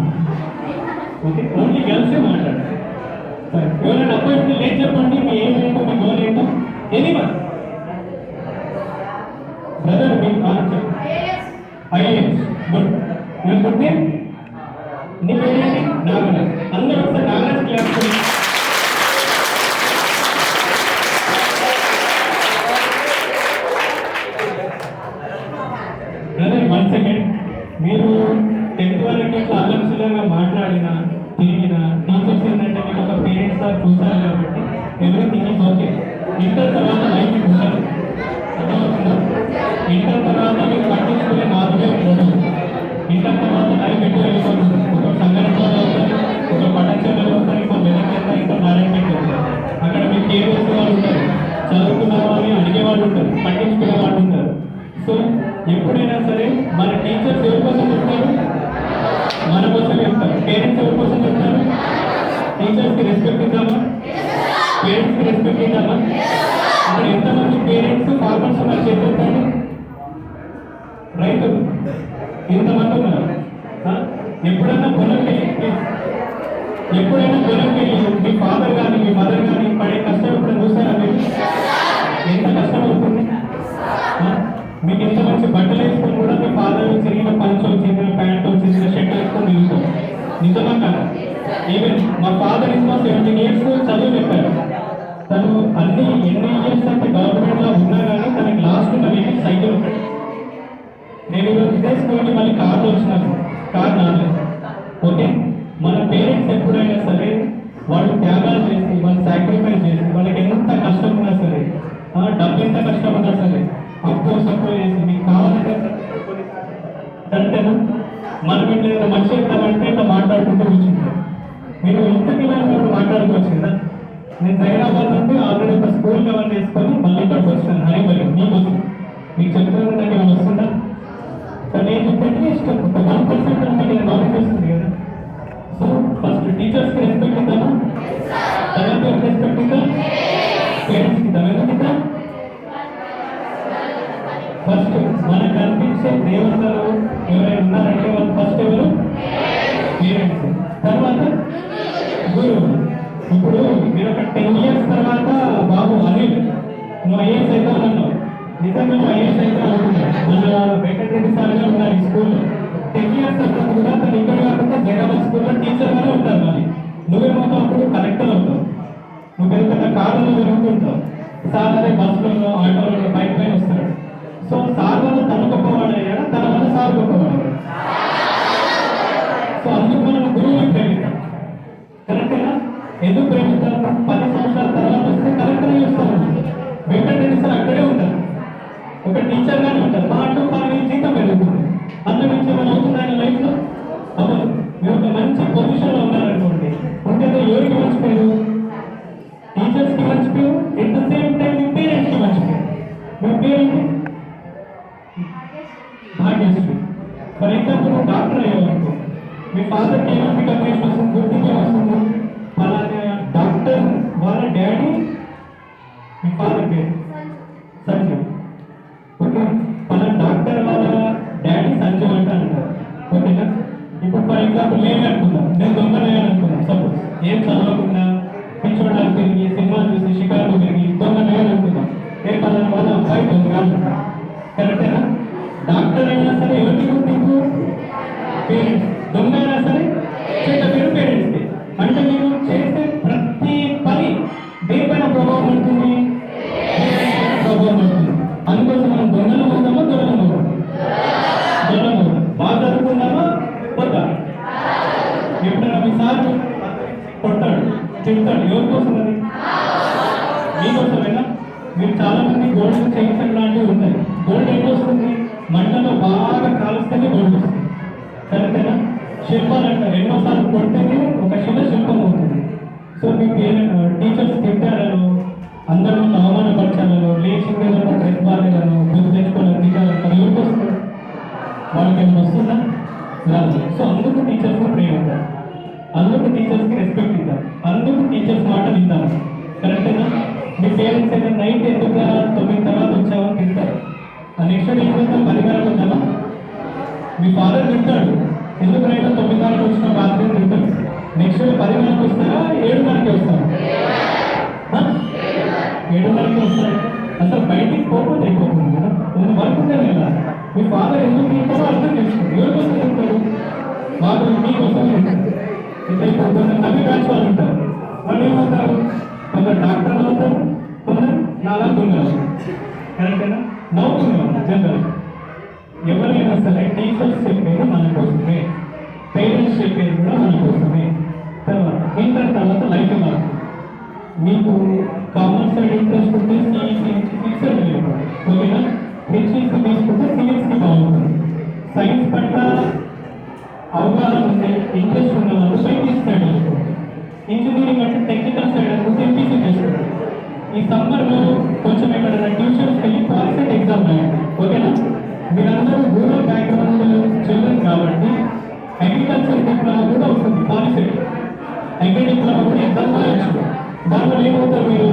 ఓకే, ఓన్లీ గర్ల్సే మాట్లాడాలి. ఎవరైనా అబ్బాయి ఉంటే లేదు చెప్పండి. మీ ఏం ఏంటో, మీ గోల్ ఏంటో. ఎనీవన్ బ్రదర్, మీ ఐఏఎస్ గుడ్. నేను గుడ్ నేమ్ నీ పేరేంటి? నాగరాజ్. అందరూ ఒకసారి నాగరాజ్ క్లాస్ చేయండి. Brother 1 second. మీరు 10th వరకు ఇట్లా ఆలోచనగా మాట్లాడినా తిరిగినా టీచర్స్ ఏంటంటే మీకు ఒక పేరెంట్స్ లా చూసారు కాబట్టి ఎవ్రీథింగ్ ఈజ్ ఓకే. ఇంటర్ తర్వాత లైఫ్ ఉండదు. ఇంటర్ తర్వాత మీకు పట్టించుకునే మార్పులే ఉండదు. ఇంటర్ తర్వాత లైఫ్ ఎటు వెళ్ళిపోతుంది. ఒక సంగరంలో అవుతుంది, ఒక పట్టణంలో అవుతుంది, ఇంకో మెదక్, ఇంకో నారాయణపేట అవుతుంది. అక్కడ మీకు ఏ వేసే వాళ్ళు ఉంటారు, చదువుకున్న వాళ్ళని అడిగేవాళ్ళు ఉంటారు, పట్టించుకునే వాళ్ళు ఉంటారు. సో ఎప్పుడైనా సరే మన టీచర్స్ ఎవరి కోసం చెప్తారు? మన కోసం చెప్తారు. పేరెంట్స్ ఎవరి కోసం చెప్తారు? టీచర్స్కి రెస్పెక్ట్ ఇద్దామా? పేరెంట్స్కి రెస్పెక్ట్ ఇద్దామా? ఇక్కడ ఎంతమంది పేరెంట్స్ ఫార్మర్స్ ఉన్నారు చెప్పండి? రైతులు ఎంతమంది ఉన్నారు? ఎప్పుడైనా పొలం వెళ్ళి మీ ఫాదర్ కానీ మీ మదర్ కానీ పడే కష్టం ఇప్పుడు చూసారా? మీరు ఎంత కష్టం అవుతుంది? మీకు ఎంత మంచి బట్టలు వేసుకొని కూడా మీ ఫాదర్ చిరిగిన పంచో, చిరిగిన ప్యాంటు, చిరిగిన షర్ట్ వేసుకొని తిరుగుతాం. నిజమా కదా? ఈవెన్ మా ఫాదర్ ఇంకా 17 years చదువు చెప్పారు. తను ఎన్ని ఇయర్స్ అంటే గవర్నమెంట్ లో ఉన్నా కానీ తనకి లాస్ట్ ఉన్న వెహికల్ సైకిల్ ఒకటి. నేను ఇదే స్కూల్కి మళ్ళీ కార్లో వచ్చినాను, కార్ నాలేదు. ఓకే, మన పేరెంట్స్ ఎప్పుడైనా సరే వాళ్ళు త్యాగాలు చేసి, వాళ్ళు సాక్రిఫైస్ చేసి, వాళ్ళకి ఎంత కష్టం ఉన్నా సరే, డబ్బు ఎంత కష్టం ఉన్నా సరే అప్పు సప్పు చేసి మీకు కావాలంటే అంటేనా మనం ఇట్లా మంచి ఇద్దామంటే ఇట్లా మాట్లాడుకుంటూ కూర్చుంటాం. మీరు ఇంతకీ మీరు మాట్లాడుకోవచ్చు కదా. నేను హైదరాబాద్ నుండి ఆల్రెడీ ఒక స్కూల్ కవర్ చేసుకొని మళ్ళీ ఇక్కడికి వచ్చాను. హరిబరి మీకోసం మీకు చెప్తున్నాను, నాకు ఏమైనా వస్తుందా? కానీ నేను చెప్పేది ఇష్టం. ఒక 1% మీకు నాలెడ్జ్ వస్తుంది కదా. సో ఫస్ట్ టీచర్స్కి రెస్పెక్ట్ ఇద్దామా? తర్వాత రెస్పెక్ట్ ఇద్దాం, పేరెంట్స్కి ఇద్దాం. ఎందుకు ఇద్దాం? ఫస్ట్ మనకు కనిపించే సో దేవతలు ఎవరైనా ఉన్నారంటే వాళ్ళు ఫస్ట్ ఎవరు? పేరెంట్స్. తర్వాత గురువు. ఇప్పుడు మీరు ఒక 10 years తర్వాత బాబు అనిల్ నువ్వు ఐఏఎస్ అయితే అన్నావు, నిజంగా నువ్వు ఐఏఎస్ అయితే అనుకున్నావు. మన వెంకటరెడ్డి సార్ గారు ఉన్నారు ఈ స్కూల్లో. 10 years తర్వాత కూడా తను ఇక్కడ కాకుండా జగన్ స్కూల్లో టీచర్గానే ఉంటారు. మరి నువ్వేమవుతావు అప్పుడు? కలెక్టర్ అవుతావు. నువ్వు పెద్ద పెద్ద కార్లలో తిరుగుతుంటావు. సార్ అదే బస్సులో ఆటోలో బైక్ పైన వస్తాడు. సో సార్ వల్ల తను గొప్పవాడు అయ్యాడా, తన వల్ల సార్ గొప్పవాడు అయ్యాడు. సో అందుకు మనం గురువుని ప్రేమిస్తాం. కరెక్టేనా? ఎందుకు ప్రేమిస్తాం? 10 సంవత్సరాల తర్వాత వస్తే కలెక్టర్ చూస్తాం. వెంకటరెడ్డి సార్ అక్కడే ఉంటారు, ఒక టీచర్ గానే ఉంటారు. మా అంటూ 10,000 జీతం పెరుగుతుంది. అందులో ఏమైనా అవుతుంది ఆయన లైఫ్ లో? అవ్వదు. మీరు ఒక మంచి పొజిషన్ లో ఉన్నారనుకోండి, ఉంటే ఎవరికి మంచి పేరు? టీచర్స్ కి మంచి పేరు, at the same time me parents కి మంచి పేరు. మీ పేరేంటి? భాగ్యశ్రీ. ఫర్ ఎగ్జాంపుల్ నువ్వు డాక్టర్ అయ్యావనుకో, మీ ఫాదర్కి ఏమైనా కన్వేషన్ వస్తుంది, గుర్తింపు వస్తుంది. అలాగే డాక్టర్ వాళ్ళ డాడీ మీ ఫాదర్ పేరు సంజీవ్. ఓకే, మన డాక్టర్ వాళ్ళ డాడీ సంజీవ్ అంటే అంటారు. ఓకేనా? ఇప్పుడు ఫర్ ఎగ్జాంపుల్ నేనే అనుకుందాం, నేను దొంగనయ్యాను అనుకుందాం. సపోజ్ ఏం చదవకుండా పిచ్చోడానికి తిరిగి సినిమా చూసి షికారు తిరిగి దొంగనయ్యాను అనుకుందాం. రేపు పలానా వాళ్ళ అబ్బాయి దొంగ అంటారు. కరెక్టేనా? డాక్టర్ అయినా సరే ఎవరికి గుర్తింపు? పేరెంట్స్. దొంగ అయినా సరే చెడ్డ పేరు పేరెంట్స్కి. అంటే మీరు చేసే ప్రతి పని దేనిపైన ప్రభావం ఉంటుంది? ప్రభావం ఉంటుంది. అందుకోసం మనం దొంగలు అవుతామా, దొరలు అవుతాం? దొరలు అవుతాం. బాగా చదువుకున్నామా వద్దా? ఎప్పుడైనా మీ సార్ కొట్టాడు, చెప్తాడు, ఎవరి కోసం? అది మీకోసమేనా? మీరు చాలా మంది గోల్డ్ చేయించడం లాంటివి ఉన్నాయి. గోల్డ్ ఎట్లా వస్తుంది? మంటలో బాగా కాలుస్తేనే గోల్డ్ వస్తుంది. కరెక్టేనా? శిల్పాలు అంటారు, ఎన్నోసార్లు కొడితేనే ఒక శిల్పం అవుతుంది. సో మీ టీచర్స్ తిట్టారను, అందరూ అవమానపరచాలను, లేచిందేదో డ్రెస్ బాగాలేదను, బుద్ధి తెచ్చుకోవడం తిట్టాలంటారు, ఎవరికి వస్తుంది? వాళ్ళకి ఏమైనా వస్తుందా? రాదు. సో అందుకు టీచర్స్ని ప్రేమిద్దాం, అందుకు టీచర్స్కి రెస్పెక్ట్ ఇద్దాం, అందుకు టీచర్స్ మాట విద్దాం. కరెక్టేనా? మీ పేరెంట్స్ అయితే నైట్ ఎందుకు 9 తర్వాత వచ్చావని తింటారు. నెక్స్ట్ డే ఏం చేద్దాం? 10 గంటలకు వచ్చామా? మీ ఫాదర్ తింటాడు, ఎందుకు రైట్ 9 గంటలకు వచ్చిన రాత్రి తింటాడు. నెక్స్ట్ డే 10 గంటలకు వస్తారా, 7 గంటలకి వస్తారా? 7 గంటలకి వస్తారు. అసలు బయటికి పోకపోతే అయిపోతుంది కదా, నేను వర్క్ ఉంటే కదా. మీ ఫాదర్ ఎందుకు తింటారో అర్థం చేసుకోండి. ఎవరి కోసం తింటాడు? ఫాదర్ మీకోసం తింటారు. ఎంతైపోతుంది? నవ్వి బ్యాచ్ వాళ్ళు ఉంటారు. వాళ్ళు ఏమవుతారు? కొందరు డాక్టర్లు అవుతారు, కొందరు నాలా దొంగలు. కరెక్టేనా? నవ్వుకునేవాళ్ళు జనరల్. ఎవరైనా సరే టీచర్స్ చెప్పేది మన కోసమే, పేరెంట్స్ చెప్పేది కూడా మన కోసమే. తర్వాత ఇంటర్ తర్వాత లైఫ్ మారుతుంది. మీకు కామర్స్ సైడ్ ఇంట్రెస్ట్ ఉంటే సిఈసి ఫిక్సెడ్ వెళ్ళిపోతుంది. ఓకేనా? హెచ్ఈసి తీసుకుంటే సిఎస్కి బాగుంటుంది. సైన్స్ పట్ల అవగాహన ఉంటే ఇంట్రెస్ట్ ఉన్న వాళ్ళు సైంటిస్ట్ సైడ్ వెళ్ళిపోతుంది. ఇంజనీరింగ్ అంటే టెక్నికల్ సైడ్ అనుకుంటే ఎంపీసీ చేసుకుంటుంది. ఈ సమ్మర్లో కొంచెం ఎక్కడైనా ట్యూషన్స్కి వెళ్ళి పాలిసెట్ ఎగ్జామ్ రాయండి. ఓకేనా? మీరందరూ రూరల్ బ్యాక్గ్రౌండ్ చిల్డ్రన్ కాబట్టి అగ్రికల్చర్ డిప్లొమా కూడా వస్తుంది. పాలిసెట్ అగ్రి డిప్లొమా కూడా ఎగ్జామ్ రాయొచ్చు. దానివల్ల ఏమవుతారు? మీరు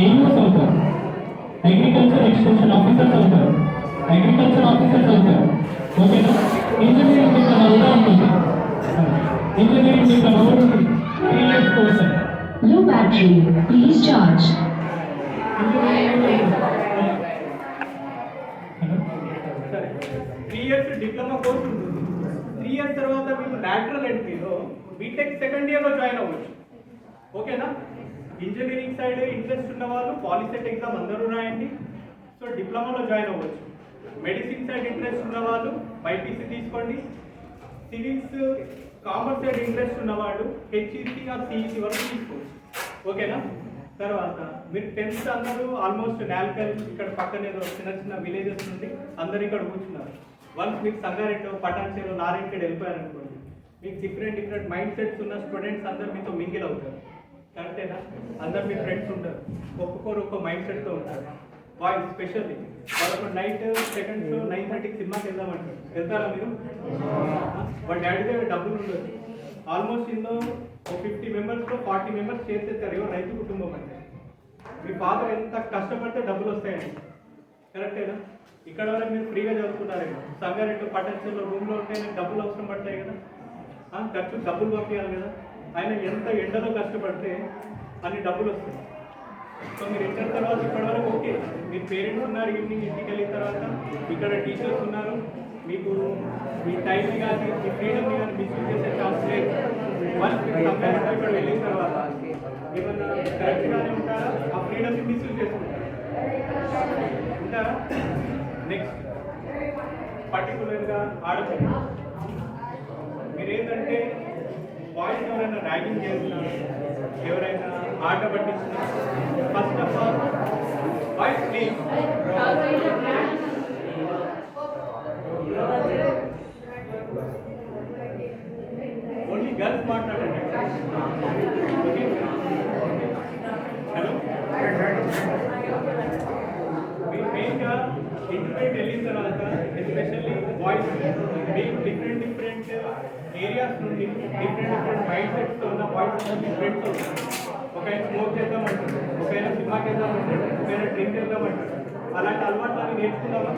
ఏఈఓస్ అవుతారు, అగ్రికల్చర్ ఎక్స్టెన్షన్ ఆఫీసర్స్ అవుతారు, అగ్రికల్చర్ ఆఫీసర్స్ అవుతారు. ఓకేనా? ఇంజనీరింగ్ డిప్లొమా కూడా ఉంటుంది. ఇంజనీరింగ్ డిప్లొమా కూడా ఉంటుంది. 3 years course. Low battery, please charge. 3 years diploma course ఉంటుంది. 3 years తర్వాత మీకు లాటరల్ ఎంట్రీలో బీటెక్ సెకండ్ ఇయర్లో జాయిన్ అవ్వచ్చు. ఓకేనా? ఇంజనీరింగ్ సైడ్ ఇంట్రెస్ట్ ఉన్న వాళ్ళు పాలిసెట్ ఎగ్జామ్ అందరూ రాయండి. సో డిప్లొమాలో జాయిన్ అవ్వచ్చు. మెడిసిన్ సైడ్ ఇంట్రెస్ట్ ఉన్న వాళ్ళు బైపీసీ తీసుకోండి. సివిల్స్ కామర్స్ సైడ్ ఇంట్రెస్ట్ ఉన్నవాడు హెచ్ఈసి ఆ సిఈసి వరకు తీసుకోవచ్చు. ఓకేనా? తర్వాత మీరు 10th అందరూ ఆల్మోస్ట్ నాల్కల్ ఇక్కడ పక్కనే చిన్న చిన్న విలేజెస్ నుండి అందరు ఇక్కడ కూర్చున్నారు. వన్స్ మీకు సంగారెడ్డి, పటాన్చేరు, నారాయణఖేడ్ వెళ్ళిపోయారనుకోండి, మీకు డిఫరెంట్ మైండ్ సెట్స్ ఉన్న స్టూడెంట్స్ అందరు మీతో మింగిల్ అవుతారు. కరెక్టేనా? అందరు మీ ఫ్రెండ్స్ ఉంటారు, ఒక్కొక్కరు ఒక్క మైండ్ సెట్తో ఉంటారు. బాయ్స్ స్పెషల్లీ వాళ్ళకు నైట్ సెకండ్ షో 9:30కి సినిమాకి వెళ్దామంటారు. వెళ్తారా మీరు? వాళ్ళ డాడీ దగ్గర డబ్బులు ఉండదు. ఆల్మోస్ట్ ఇందులో 50 మెంబర్స్లో 40 మెంబర్స్ చేసేస్తారు. ఎవరు రైతు కుటుంబం అంటే మీ ఫాదర్ ఎంత కష్టపడితే డబ్బులు వస్తాయండి. కరెక్టేనా? ఇక్కడ వరకు మీరు ఫ్రీగా చదువుకున్నారేమో. సంగారెడ్డి పట్టణంలో రూమ్లో ఉంటే నాకు డబ్బులు అవసరం పడతాయి కదా, ఖర్చు డబ్బులు పంపించాలి కదా. ఆయన ఎంత ఎండలో కష్టపడితే అన్ని డబ్బులు వస్తాయి. సో మీరు ఇంటర్ తర్వాత ఇప్పటి వరకు ఓకే, మీ పేరెంట్స్ ఉన్నారు, ఈవినింగ్ ఇంటికి వెళ్ళిన తర్వాత ఇక్కడ టీచర్స్ ఉన్నారు, మీకు మీ టైంని కానీ మీ ఫ్రీడమ్ని కానీ మిస్యూజ్ చేసే ఛాన్స్ లేదు. వన్స్ మీరు కంపేర్ ఇక్కడ వెళ్ళిన తర్వాత ఏమన్నా కరెక్ట్గానే ఉంటారా, ఆ ఫ్రీడమ్ని మిస్యూజ్ చేసుకుంటారా ఉంటారా? నెక్స్ట్ పర్టికులర్గా ఆడపిల్ల మీరు ఏంటంటే బాయ్స్ ఎవరైనా ర్యాగింగ్ చేస్తున్నారు, ఎవరైనా ఆట పట్టిస్తున్నారు, first of all boys please only girls మాట్లాడండి. హలో, మీరు మెయిన్గా ఇంటర్మీడియట్ వెళ్ళిన తర్వాత ఎస్పెషల్లీ బాయ్స్ మీకు డిఫరెంట్ ఏరియాస్ నుండి డిఫరెంట్ మైండ్ సెట్స్తో ఉన్న బాయ్స్ డిఫరెంట్స్ ఉంటారు. ఒక ఆయన స్మోక్ చేద్దామంటారు, ఒక ఆయన సినిమాకి వెళ్దామంటారు, ఒక ఆయన డ్రింక్ చేద్దామంటారు. అలాంటి అలవాట్లు అవి నేర్చుకున్నామా?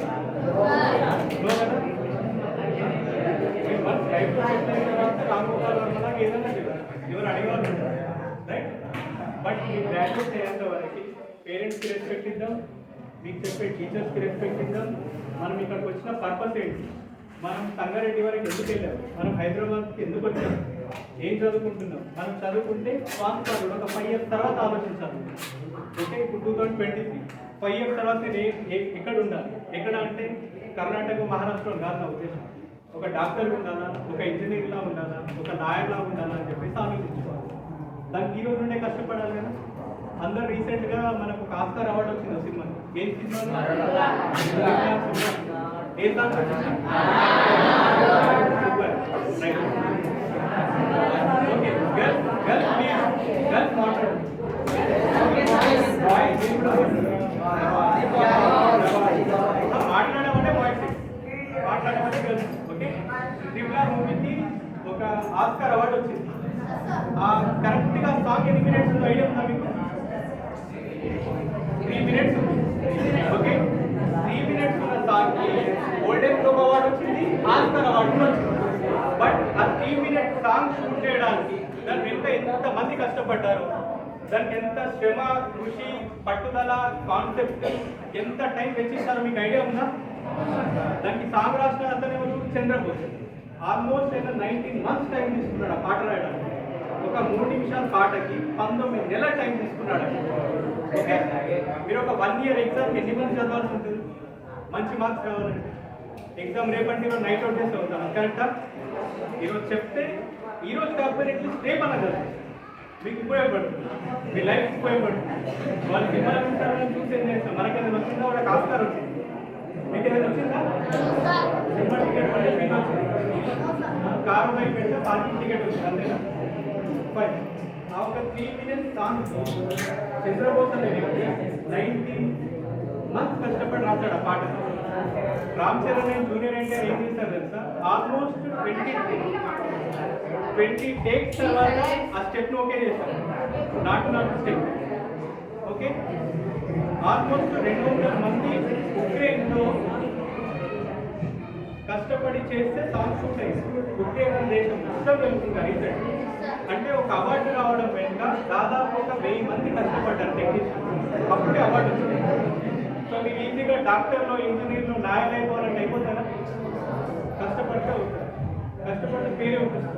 నో కదా. మన లైఫ్లో సెట్ అయిన తర్వాత రామగోపాల్ వర్మలా ఏదన్నా చెప్పారు, ఎవరు అడిగేవాళ్ళు ఉంటారు, రైట్? బట్ మీ గ్రాడ్యుయేట్ అయ్యేంత వరకు పేరెంట్స్కి రెస్పెక్ట్ ఇద్దాం, మీకు చెప్పే టీచర్స్కి రెస్పెక్ట్ ఇద్దాం. మనం ఇక్కడికి వచ్చిన పర్పస్ ఏంటి, మనం సంగారెడ్డి వరకు ఎందుకు వెళ్ళాం, మనం హైదరాబాద్కి ఎందుకు వచ్చాం, ఏం చదువుకుంటున్నాం. మనం చదువుకుంటే ఫాస్ట్ కూడా ఒక 5 years తర్వాత ఆలోచించాలి. ఓకే, ఇప్పుడు 2023 5 years తర్వాత నేను ఎక్కడ ఉండాలి, ఎక్కడ అంటే కర్ణాటక మహారాష్ట్ర కాదు నా ఉద్దేశం. ఒక డాక్టర్ ఉండాలా, ఒక ఇంజనీర్లా ఉండాలా, ఒక లాయర్లా ఉండాలా అని చెప్పేసి ఆలోచించుకోవాలి. దానికి ఈ రోజు నుండే కష్టపడాలి కదా. అందరు రీసెంట్గా మనకు ఒక ఆస్కార్ అవార్డు వచ్చింది సినిమా. ఏం సినిమా? ఏ సాంగ్ వచ్చింది? ఓకే, గర్ల్స్ మాట్లాడు. మాట్లాడమంటే బాయ్స్, మాట్లాడమంటే గర్ల్స్. ఓకే, ట్రిపుల్ మూవీకి ఒక ఆస్కార్ అవార్డు వచ్చింది. కరెక్ట్గా సాంగ్ ఎన్ని మినిట్స్ ఐడియా ఉందా మీకు? 3 minutes. ఓకే, 3 minutes ఉన్న సాంగ్కి గోల్డెన్ గ్లోబ్ అవార్డు వచ్చింది, ఆస్కార్ అవార్డు వచ్చింది. బట్ ఆ 3 minute సాంగ్ షూట్ చేయడానికి దాని వెనుక ఎంతమంది కష్టపడ్డారు, దానికి ఎంత శ్రమ, కృషి, పట్టుదల, కాన్సెప్ట్, ఎంత టైం వెచ్చిస్తారో మీకు ఐడియా ఉందా? దానికి సాంగ్ రాసిన అతను చంద్రబోస్. ఆల్మోస్ట్ 19 months టైం తీసుకున్నాడు ఆ పాట రాయడానికి. ఒక 3 నిమిషాల పాటకి 19 నెలల టైం తీసుకున్నాడు. ఓకే, మీరు ఒక 1 year ఎగ్జామ్కి ఎన్ని మంత్స్ చదవాల్సి ఉంటుంది? మంచి మార్క్స్ కావాలంటే ఎగ్జామ్ రేపటి ఈరోజు నైట్ అవుట్ చేస్తే అవుతాను, కరెక్టా? ఈరోజు చెప్తే ఈరోజు కాకపోతే అట్లీస్ట్ రేపు అన్న కదా మీకు ఉపయోగపడుతుంది, మీ లైఫ్ ఉపయోగపడుతుంది. వాళ్ళు సినిమాలు చూస్తారని చూసి ఏం చేస్తాం, మనకేదైనా వచ్చిందా? వాళ్ళకి ఆస్కార్ వచ్చింది, మీకు ఏదైనా వచ్చిందా? సినిమా టికెట్ పడితే మీకు వచ్చింది, కారు బైక్ పెడితే పార్కింగ్ టికెట్ వచ్చింది, అంతేనా? ఫైన్. ఆ ఒక 3 minutes సాంగ్ చంద్రబోస్ అనే వ్యక్తి 19 months కష్టపడి రాశాడు ఆ పాట. రామ్ చరణ్ అండ్ జూనియర్ ఎన్టీఆర్ ఏం చేశారు తెలుసా? ఆల్మోస్ట్ 20 టేక్స్ తర్వాత ఆ స్టెప్ను ఓకే చేశారు, నాటు స్టెప్. ఓకే, ఆల్మోస్ట్ 200 మంది ఉక్రెయిన్లో కష్టపడి చేస్తే సాంగ్ షూట్ అయింది. ఉక్రెయిన్ దేశం మొత్తం వెళ్తుంది రీసెంట్. అంటే ఒక అవార్డు రావడం వెనుక దాదాపు ఒక 1000 మంది కష్టపడ్డారు టెక్నీషియన్, అప్పుడే అవార్డు వచ్చింది. సో మీరు ఈజీగా డాక్టర్లో, ఇంజనీర్లో, లాయర్ అయిపోవాలంటే అయిపోతారా? కష్టపడితే అవుతారు, కష్టపడితే పేరే ఉంటుంది.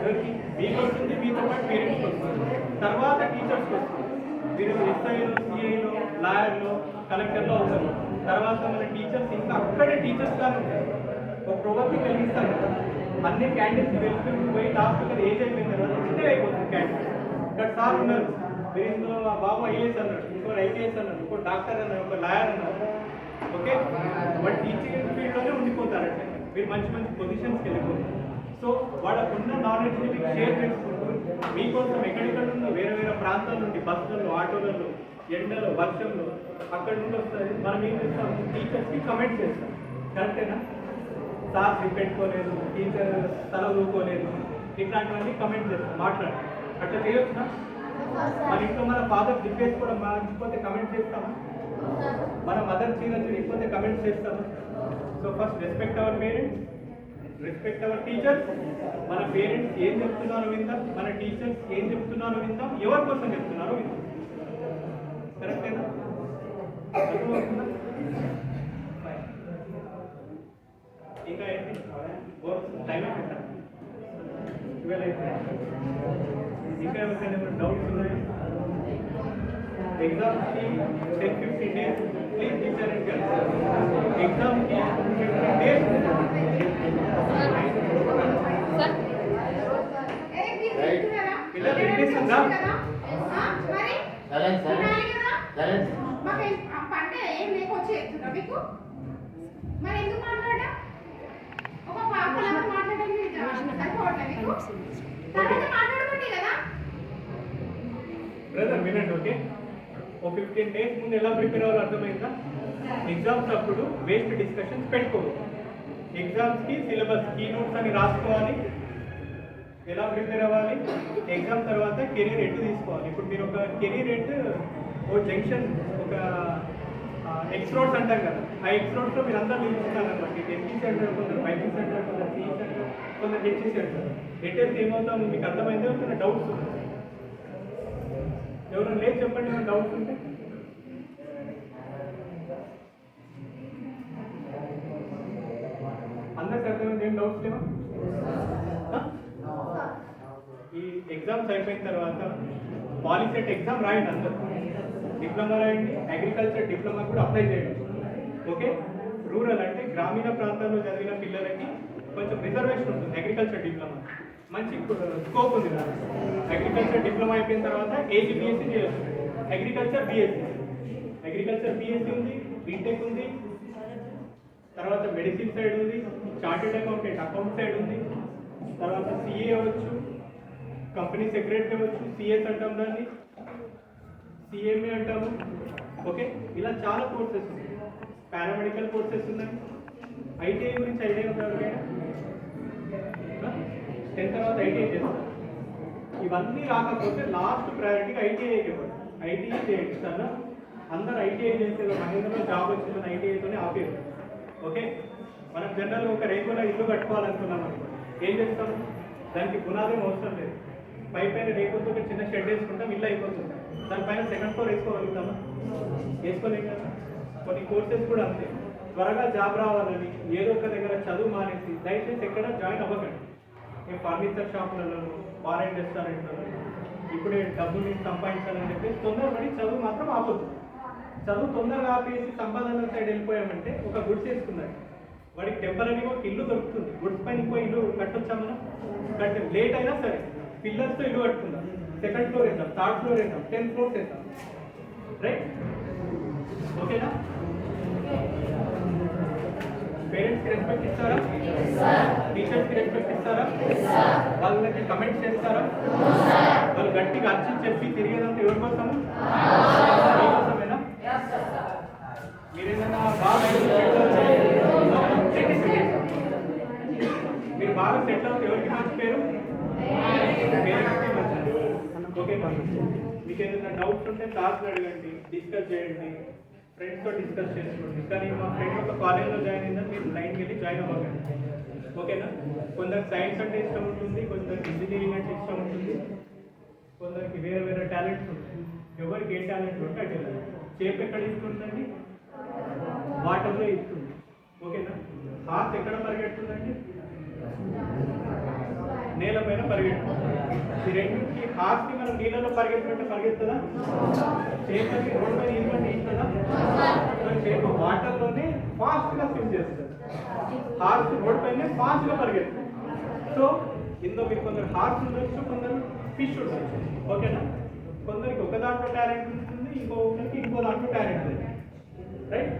ఎవరికి? మీకు వస్తుంది, మీతో పాటు పేరెంట్స్కి వస్తుంది, తర్వాత టీచర్స్కి వస్తుంది. మీరు ఎస్ఐలో, సిఐలో, లాయర్లో, కలెక్టర్లో అవుతారు. తర్వాత మన టీచర్స్ ఇంకా అక్కడే టీచర్స్ కానీ ఉంటారు. ఒక ప్రొవెక్కి కలిగిస్తారు కదా, అన్ని క్యాండిడేట్స్ వెళ్తూ పోయి లాస్ట్ ఏజ్ అయిపోయిన తర్వాత చిన్నగా అయిపోతుంది క్యాండిడేట్. ఇక్కడ సార్ ఉన్నారు, మీరు ఇందులో మా బాబు ఐఏఎస్ అన్నాడు, ఇంకోటి ఐపీఎస్ అన్నాడు, ఇంకో డాక్టర్ అన్నాడు, ఒక లాయర్ అన్నారు. ఓకే, బట్ టీచింగ్ ఫీల్డ్లోనే ఉండిపోతారంటే మీరు మంచి మంచి పొజిషన్స్కి వెళ్ళిపోతారు. సో వాళ్ళకున్న నాలెడ్జ్ని మీకు షేర్ చేసుకుంటూ మీకోసం ఎక్కడెక్కడ ఉందో వేరే వేరే ప్రాంతాల నుండి బస్సులలో, ఆటోలలో, ఎండలో, వర్షంలో అక్కడ నుండి వస్తుంది. మనం ఏం చేస్తాం? టీచర్స్కి కమెంట్ చేస్తాం, కరెక్టేనా? సార్ జిప్ పెట్టుకోలేదు, టీచర్ తల ఊరుకోలేదు, ఇట్లాంటివన్నీ కమెంట్ చేస్తాం, మాట్లాడతాం. అట్లా చేయొచ్చునా? మన ఇంట్లో మన ఫాదర్ జిప్ వేసుకోవడం మర్చిపోతే కమెంట్ చేస్తామా? మన మదర్ చీరలు లేకపోతే కమెంట్స్ చేస్తాము. So first respect our parents, respect hour teachers. మన పేరెంట్స్ ఏం చెప్తున్నారో విందాం, మన టీచర్స్ ఏం చెప్తున్నారో విందాం, ఎవరి కోసం చెప్తున్నారో విందాం. కరెక్టేనా? అర్థమవుతుందా? ఇంకా ఏంటి టైం అయిపోయిందా? 12 అయిపోయింది. ఇంకా ఎవరికైనా డౌట్స్ ఉన్నాయా? ఎగ్జామ్స్కి 10-15 days please teacher and girls. ఎగ్జామ్కి 15 డేస్ పిల్లలు వినిపిస్తుందా? పంటే ఏం లేకొచ్చి చెప్తున్నా మీకు మరి ఎందుకు మాట్లాడా ఒక పాపలాగా మాట్లాడడం సరిపోవట్లే మీకు తర్వాత మాట్లాడుకుంటే కదా బ్రదర్ వినండి. ఓకే, ఓ 15 డేస్ ముందు ఎలా ప్రిపేర్ అవ్వాలో అర్థమైందా? ఎగ్జామ్స్ అప్పుడు వేస్ట్ డిస్కషన్స్ పెట్టుకోవాలి. ఎగ్జామ్స్కి సిలబస్ కీ నోట్స్ అని రాసుకోవాలి. ఎలా ప్రిపేర్ అవ్వాలి? ఎగ్జామ్ తర్వాత కెరీర్ ఎటు తీసుకోవాలి. ఇప్పుడు మీరు ఒక కెరీర్ ఎటు ఓ జంక్షన్ ఒక ఎక్స్ రోడ్స్ అంటారు కదా, ఆ ఎక్స్ రోడ్స్లో మీరు అందరూ నిలుస్తున్నారు అనమాట. ఎంపీ సెంటర్, కొందరు బైపీ సెంటర్, కొందరు సిఈ సెంటర్, కొందరు హెచ్ఈ సెంటర్. ఎటైతే ఏమవుతాం మీకు అర్థమైందో కొన్ని డౌట్స్ ఉన్నాయి. ఎవరైనా లేదు చెప్పండి, ఏమైనా డౌట్స్ ఉంటే. అందరికి అర్థమైంది, ఏం డౌట్స్ లేవా? ఈ ఎగ్జామ్స్ అయిపోయిన తర్వాత పాలిసెట్ ఎగ్జామ్ రాయండి అందరూ. డిప్లొమా రాయండి, అగ్రికల్చర్ డిప్లొమా కూడా అప్లై చేయండి. ఓకే, రూరల్ అంటే గ్రామీణ ప్రాంతాల్లో చదివిన పిల్లలకి కొంచెం రిజర్వేషన్ ఉంటుంది. అగ్రికల్చర్ డిప్లొమా మంచి స్కోప్ ఉంది కదా. అగ్రికల్చర్ డిప్లొమా అయిపోయిన తర్వాత ఏజీ బీఎస్సీ చేయొచ్చు. అగ్రికల్చర్ బీఎస్సీ ఉంది, బీటెక్ ఉంది, తర్వాత మెడిసిన్ సైడ్ ఉంది, చార్టెడ్ అకౌంటెంట్ అకౌంట్ సైడ్ ఉంది, తర్వాత సిఏ అవ్వచ్చు, కంపెనీ సెక్రటరీ అవ్వచ్చు, సిఎస్ అంటాం దాన్ని, సిఎంఏ అంటాము. ఓకే, ఇలా చాలా కోర్సెస్ ఉన్నాయి. పారామెడికల్ కోర్సెస్ ఉన్నాయి. ఐటీఐ గురించి ఐడియా ఉంటారు కదా, 10th తర్వాత ఐటీఐ చేస్తారు. ఇవన్నీ రాకపోతే లాస్ట్ ప్రయారిటీగా ఐటీఐకి ఇవ్వండి. ఐటీఐ చేయండి సార్. అందరు ఐటీఐ చేస్తే మహేంద్రలో జాబ్ వచ్చిందని ఐటీఐతోనే ఆపేరు. ఓకే, మనం జనరల్గా ఒక రేకులో ఇల్లు కట్టుకోవాలనుకున్నాం అనుకో, ఏం చేస్తాం? దానికి పునాదేం అవసరం లేదు. పైన రేకులతో ఒక చిన్న షెడ్ వేసుకుంటాం, ఇల్లు అయిపోతుంది. దానిపైన సెకండ్ ఫ్లోర్ వేసుకోగలుగుతామా? వేసుకోలేం కదా. కొన్ని కోర్సెస్ కూడా అంతే. త్వరగా జాబ్ రావాలని ఏదో ఒక దగ్గర చదువు మానేసి దయచేసి ఎక్కడ జాయిన్ అవ్వకండి. మేము ఫర్నిచర్ షాపులలో, బార్ అండ్ రెస్టారెంట్లలో ఇప్పుడే డబ్బుని సంపాదించాలని చెప్పేసి తొందరపడి చదువు మాత్రం ఆపొద్దు. చదువు తొందరగా ఆపేసి సంపాదన సైడ్ వెళ్ళిపోయామంటే ఒక గుడ్స్ వేసుకున్నాడు, వాడికి టెంపరీ ఒక ఇల్లు దొరుకుతుంది. గుడ్స్ పైన ఇంకో ఇల్లు కట్టొచ్చా మనం? కట్టే లేట్ అయినా సరే పిల్లర్స్తో ఇల్లు కట్టుకుందాం. సెకండ్ ఫ్లోర్ వేద్దాం, థర్డ్ ఫ్లోర్ వేద్దాం, 10th ఫ్లోర్స్ వేద్దాం. రైట్? ఓకేనా? పేరెంట్స్కి రెస్పెక్ట్ ఇస్తారా? టీచర్స్కి రెస్పెక్ట్ ఇస్తారా? వాళ్ళకి కమెంట్స్ చేస్తారా? వాళ్ళు గట్టిగా అర్చి చెప్పి తిరిగేదంతా ఎవరి కోసము? మీకోసమేనా? మీరేదైనా బాగా మీరు బాగా సెటిల్ అవుతే ఎవరికి మంచి పేరు? పేరెంట్స్కి మంచి. ఓకే, మీకు ఏదైనా డౌట్స్ ఉంటే క్లాస్లో అడగండి, డిస్కస్ చేయండి, ఫ్రెండ్స్తో డిస్కస్ చేసుకోండి. కానీ మా ఫ్రెండ్ ఒక కాలేజ్లో జాయిన్ అయిందని మీరు లైన్కి వెళ్ళి జాయిన్ అవ్వకండి. ఓకేనా? కొందరికి సైన్స్ అంటే ఇష్టం ఉంటుంది, కొందరికి ఇంజనీరింగ్ అంటే ఇష్టం ఉంటుంది, కొందరికి వేరే వేరే టాలెంట్స్ ఉంటాయి. ఎవరికి ఏ టాలెంట్ ఉంటే అటు వెళ్ళాలి. చేపు ఎక్కడ ఇస్తుందండి? వాటర్లో ఇస్తుంది. ఓకేనా? హార్ట్ ఎక్కడ పరిగెడుతుందండి? నేల పైన పరిగెడుతుంది. ఈ రెండింటికి హార్ట్ని మనం నీళ్ళలో పరిగెత్తుకుంటే పరిగెత్తుందా? చేపకి రోడ్ పైన ఇవ్వండి ఇస్తుందా? చేప వాటర్లోనే ఫాస్ట్గా స్విమ్ చేస్తుంది. హార్స్ రోడ్ పైన ఫాస్ట్గా పరిగెడుతుంది. సో ఇందులో మీరు కొందరు హార్స్ ఉండొచ్చు, కొందరు ఫిష్ ఉండొచ్చు. ఓకేనా? కొందరికి ఒక దాంట్లో టాలెంట్ ఉంటుంది, ఇంకొకరికి ఇంకో దాంట్లో టాలెంట్ ఉంది. రైట్?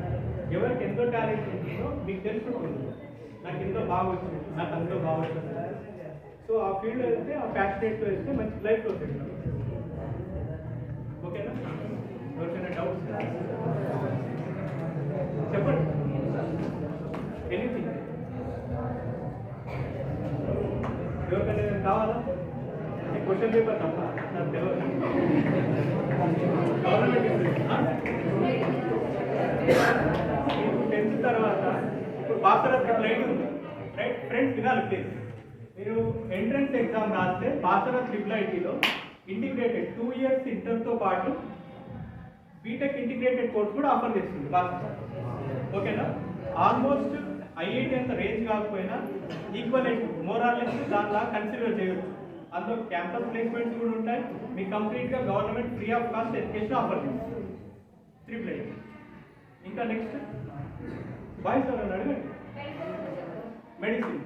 ఎవరికి ఎంతో టాలెంట్ ఉంటుందో మీకు తెలుసుకుంటుంది. నాకు ఎంతో బాగా వచ్చింది, నాకు అంతో బాగా వచ్చింది. సో ఆ ఫీల్డ్లో వెళ్తే, ఆ ప్యాషనేట్తో వెళ్తే మంచి లైఫ్లో సెటిల్ అవుతుంది. ఓకేనా? ఎవరికైనా డౌట్స్ చెప్పండి. ఎనీథింగ్ ఎవరికైనా ఏదైనా కావాలా? క్వశ్చన్ పేపర్ తప్ప నాకు తెలియదు. గవర్నమెంట్ మీకు 10th తర్వాత ఇప్పుడు పాస్ ఆర్ ట్రిపుల్ ఐటీ ఉంది రైట్ ఫ్రెండ్స్, వినాలి ప్లీజ్. మీరు ఎంట్రన్స్ ఎగ్జామ్ రాస్తే పాస్ ఆర్ ట్రిపుల్ ఐటీలో ఇంటిగ్రేటెడ్ 2 years ఇంటర్తో పాటు బీటెక్ ఇంటిగ్రేటెడ్ కోర్స్ కూడా ఆఫర్ చేస్తుంది పాస్. ఓకేనా? ఆల్మోస్ట్ ఐఐటి అంత రేంజ్ కాకపోయినా ఈక్వలెంట్ మోరాలెస్ దానిలా కన్సిడర్ చేయొచ్చు. అందులో క్యాంపస్ ప్లేస్మెంట్స్ కూడా ఉంటాయి. మీకు కంప్లీట్గా government free of cost education offer చేస్తుంది ట్రిపుల్ ఐటీ. ఇంకా నెక్స్ట్ బాయ్స్ ఎవరైనా అడగండి. మెడిసిన్.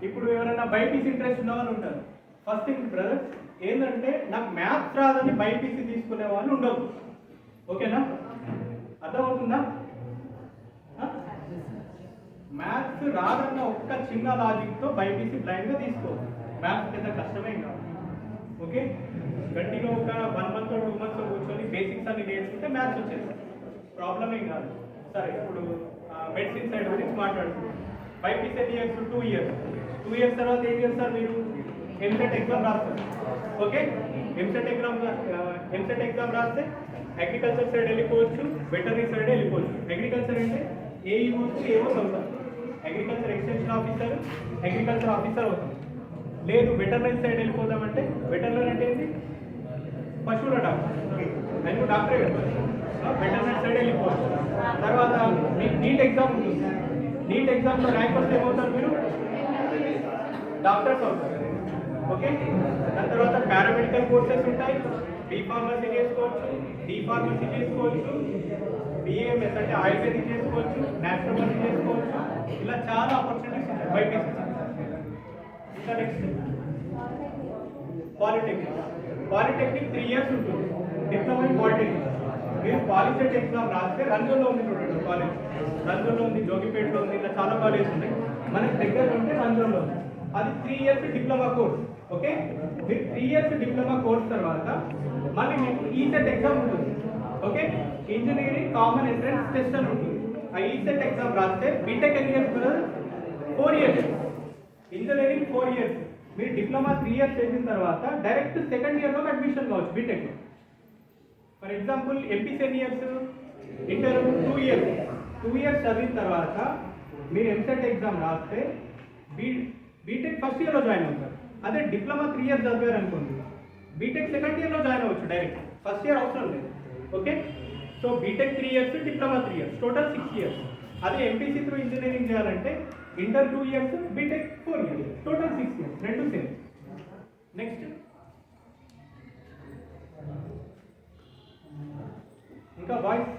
ఇప్పుడు ఎవరైనా బైపీసీ ఇంట్రెస్ట్ ఉన్న వాళ్ళు ఉంటారు. ఫస్ట్ థింగ్ బ్రదర్స్ ఏంటంటే నాకు మ్యాథ్స్ రాదని బైపీసీ తీసుకునే వాళ్ళు ఉండవు. ఓకేనా? అర్థమవుతుందా? మ్యాథ్స్ రాదన్న ఒక్క చిన్న లాజిక్తో బైపీసీ బ్లైండ్గా తీసుకో. మ్యాథ్స్ పెద్ద కష్టమేం కాదు. ఓకే? గట్టిగా ఒక 1 month 2 months కూర్చొని బేసిక్స్ అన్ని నేర్చుకుంటే మ్యాథ్స్ వచ్చేస్తాయి. ప్రాబ్లం ఏం కాదు. సరే, ఇప్పుడు మెడిసిన్ సైడ్ గురించి మాట్లాడుతున్నాం. బైపీసీ ఎన్ని ఇయర్స్? 2 years. 2 years తర్వాత ఏం చేస్తారు? మీరు ఎంసెట్ ఎగ్జామ్ రాస్తారు. ఓకే? ఎంసెట్ ఎగ్జామ్ రాస్తే అగ్రికల్చర్ సైడ్ వెళ్ళిపోవచ్చు, వెటర్నరీ సైడ్ వెళ్ళిపోవచ్చు. అగ్రికల్చర్ అంటే ఏవో చదువుతారు. Agriculture extension officer, agriculture officer అవుతాం. లేదు వెటర్నరీ సైడ్ వెళ్ళిపోదామంటే వెటర్నరీ అంటే ఏంటి? పశువుల డాక్టర్. నేను డాక్టరే కదా. వెటర్నరీ సైడ్ వెళ్ళిపోవచ్చు. తర్వాత మీకు నీట్ ఎగ్జామ్ ఉంటుంది. నీట్ ఎగ్జామ్లో ర్యాంక్ వస్తే ఏమవుతారు? మీరు డాక్టర్స్ అవుతారు. ఓకే? దాని తర్వాత పారామెడికల్ కోర్సెస్ ఉంటాయి. బీ ఫార్మసీ చేసుకోవచ్చు, డి ఫార్మసీ చేసుకోవచ్చు, బిఏఎంఎస్ అంటే ఆయుర్వేదిక్ చేసుకోవచ్చు, న్యాచురోపతి చేసుకోవచ్చు. ఇలా చాలా ఆపర్చునిటీస్ ఉంటాయి బైపీసీ. ఇంకా నెక్స్ట్ పాలిటెక్నిక్. పాలిటెక్నిక్ 3 years ఉంటుంది. Diploma in polytechnic. మీరు పాలిసెట్ ఎగ్జామ్ రాస్తే రంజన్లో ఉంది చూడండి కాలేజ్. రంజన్లో ఉంది, జోగిపేటలో ఉంది, ఇలా చాలా కాలేజెస్ ఉన్నాయి. మనకి దగ్గర ఉంటే రంజన్లో ఉంది. అది 3 years డిప్లొమా కోర్స్. ఓకే? మీరు 3 years డిప్లొమా కోర్స్ తర్వాత మళ్ళీ మీకు ఈసెట్ ఎగ్జామ్ ఉంటుంది. Okay? Engineering common entrance test అని ఉంటుంది. ఆ ఈసెట్ ఎగ్జామ్ రాస్తే బీటెక్ ఎన్ని ఇయర్స్? 4 years. Engineering 4 years. మీరు డిప్లొమా 3 years చేసిన తర్వాత డైరెక్ట్ సెకండ్ ఇయర్లో అడ్మిషన్ కావచ్చు బీటెక్లో. ఫర్ ఎగ్జాంపుల్ ఎంపీసీ ఎన్ని ఇయర్స్? Inter 2 years. 2 years చదివిన తర్వాత మీరు ఎంసెట్ ఎగ్జామ్ రాస్తే బీటెక్ ఫస్ట్ ఇయర్లో జాయిన్ అవుతారు. అదే డిప్లొమా 3 years చదివారు అనుకోండి, బీటెక్ సెకండ్ ఇయర్లో జాయిన్ అవ్వచ్చు డైరెక్ట్. ఫస్ట్ ఇయర్ అవసరం లేదు. Okay? So BTech 3 years, diploma 3 years, total 6 years. అదే ఎంపీసీ త్రూ ఇంజనీరింగ్ చేయాలంటే inter 2 years, BTech 4 years, total 6 years. రెండు సేమ్. నెక్స్ట్ ఇంకా బాయ్స్